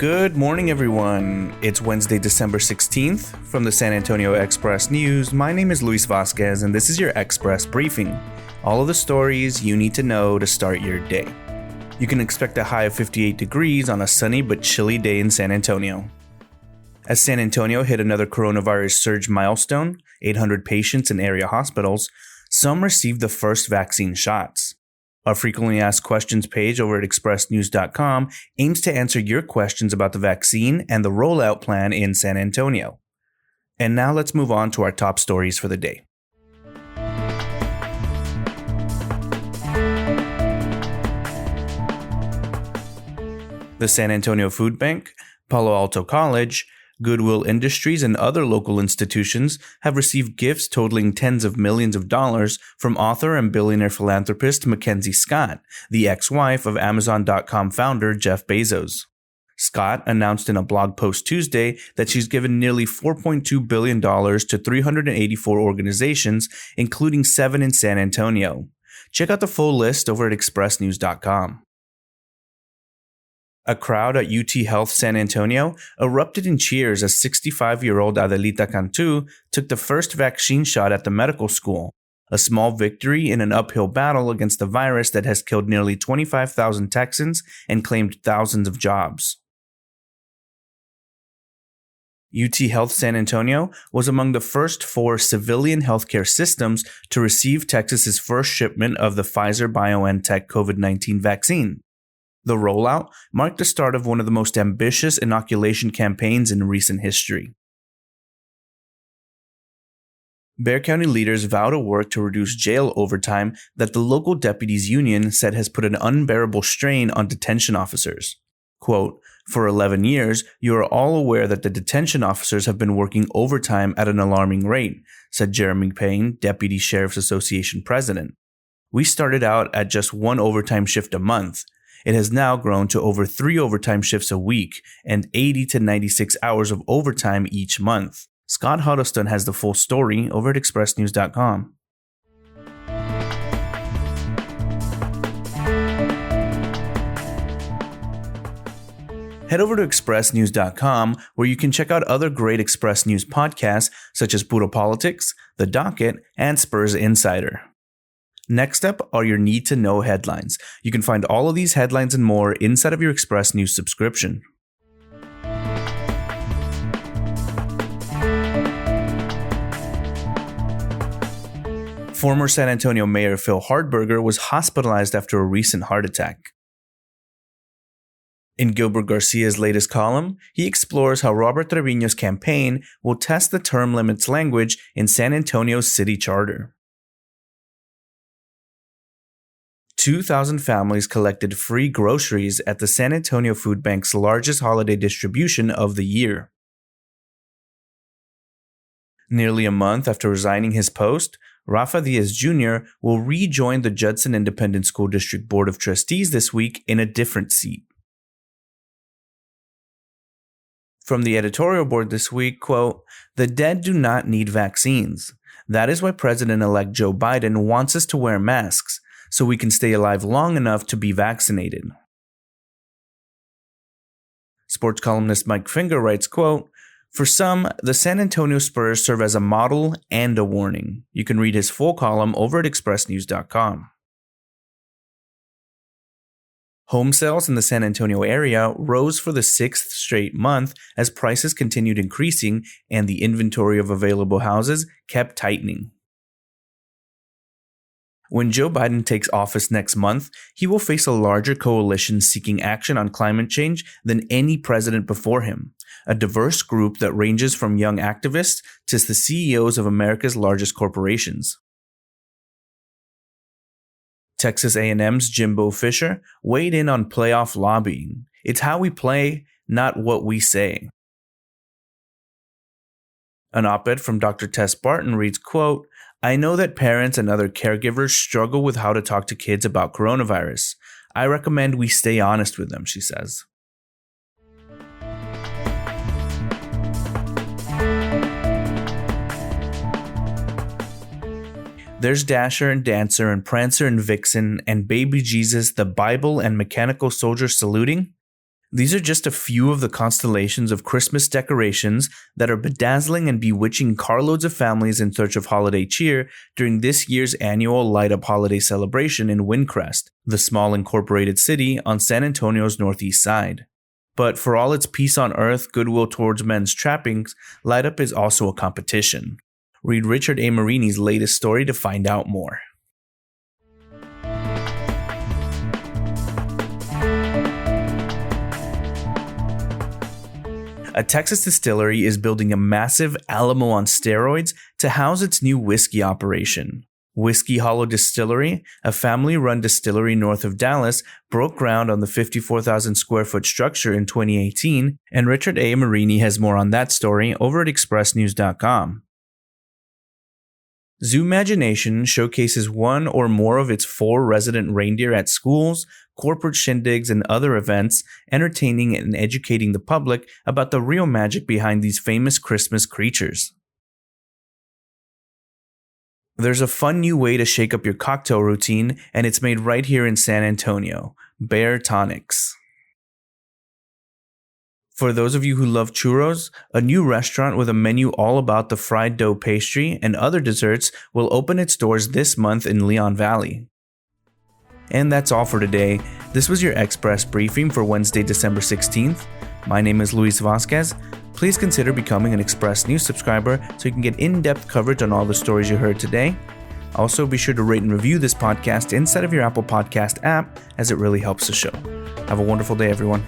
Good morning, everyone. It's Wednesday, December 16th. From the San Antonio Express News, my name is Luis Vasquez, and this is your Express Briefing. All of the stories you need to know to start your day. You can expect a high of 58 degrees on a sunny but chilly day in San Antonio. As San Antonio hit another coronavirus surge milestone, 800 patients in area hospitals, some received the first vaccine shots. Our frequently asked questions page over at expressnews.com aims to answer your questions about the vaccine and the rollout plan in San Antonio. And now let's move on to our top stories for the day. The San Antonio Food Bank, Palo Alto College, Goodwill Industries, and other local institutions have received gifts totaling tens of millions of dollars from author and billionaire philanthropist Mackenzie Scott, the ex-wife of Amazon.com founder Jeff Bezos. Scott announced in a blog post Tuesday that she's given nearly $4.2 billion to 384 organizations, including 7 in San Antonio. Check out the full list over at expressnews.com. A crowd at UT Health San Antonio erupted in cheers as 65-year-old Adelita Cantu took the first vaccine shot at the medical school, a small victory in an uphill battle against the virus that has killed nearly 25,000 Texans and claimed thousands of jobs. UT Health San Antonio was among the first 4 civilian healthcare systems to receive Texas's first shipment of the Pfizer-BioNTech COVID-19 vaccine. The rollout marked the start of one of the most ambitious inoculation campaigns in recent history. Bexar County leaders vow to work to reduce jail overtime that the local deputies union said has put an unbearable strain on detention officers. Quote, "For 11 years, you are all aware that the detention officers have been working overtime at an alarming rate," said Jeremy Payne, Deputy Sheriff's Association president. "We started out at just 1 overtime shift a month. It has now grown to over 3 overtime shifts a week and 80 to 96 hours of overtime each month." Scott Huddleston has the full story over at expressnews.com. Head over to expressnews.com where you can check out other great Express News podcasts such as Puro Politics, The Docket, and Spurs Insider. Next up are your need-to-know headlines. You can find all of these headlines and more inside of your Express News subscription. Former San Antonio Mayor Phil Hardberger was hospitalized after a recent heart attack. In Gilbert Garcia's latest column, he explores how Robert Trevino's campaign will test the term limits language in San Antonio's city charter. 2,000 families collected free groceries at the San Antonio Food Bank's largest holiday distribution of the year. Nearly a month after resigning his post, Rafa Diaz Jr. will rejoin the Judson Independent School District Board of Trustees this week in a different seat. From the editorial board this week, quote, "The dead do not need vaccines. That is why President-elect Joe Biden wants us to wear masks, so we can stay alive long enough to be vaccinated." Sports columnist Mike Finger writes, quote, "For some, the San Antonio Spurs serve as a model and a warning." You can read his full column over at expressnews.com. Home sales in the San Antonio area rose for the 6th straight month as prices continued increasing and the inventory of available houses kept tightening. When Joe Biden takes office next month, he will face a larger coalition seeking action on climate change than any president before him, a diverse group that ranges from young activists to the CEOs of America's largest corporations. Texas A&M's Jimbo Fisher weighed in on playoff lobbying. "It's how we play, not what we say." An op-ed from Dr. Tess Barton reads, quote, "I know that parents and other caregivers struggle with how to talk to kids about coronavirus. I recommend we stay honest with them," she says. There's Dasher and Dancer and Prancer and Vixen and Baby Jesus, the Bible and mechanical soldier saluting. These are just a few of the constellations of Christmas decorations that are bedazzling and bewitching carloads of families in search of holiday cheer during this year's annual Light Up holiday celebration in Windcrest, the small incorporated city on San Antonio's northeast side. But for all its peace on earth, goodwill towards men's trappings, Light Up is also a competition. Read Richard A. Marini's latest story to find out more. A Texas distillery is building a massive Alamo on steroids to house its new whiskey operation. Whiskey Hollow Distillery, a family-run distillery north of Dallas, broke ground on the 54,000 square foot structure in 2018, and Richard A. Marini has more on that story over at expressnews.com. Zoomagination showcases one or more of its 4 resident reindeer at schools, corporate shindigs, and other events, entertaining and educating the public about the real magic behind these famous Christmas creatures. There's a fun new way to shake up your cocktail routine, and it's made right here in San Antonio, Bear Tonics. For those of you who love churros, a new restaurant with a menu all about the fried dough pastry and other desserts will open its doors this month in Leon Valley. And that's all for today. This was your Express Briefing for Wednesday, December 16th. My name is Luis Vasquez. Please consider becoming an Express News subscriber so you can get in-depth coverage on all the stories you heard today. Also, be sure to rate and review this podcast inside of your Apple Podcast app, as it really helps the show. Have a wonderful day, everyone.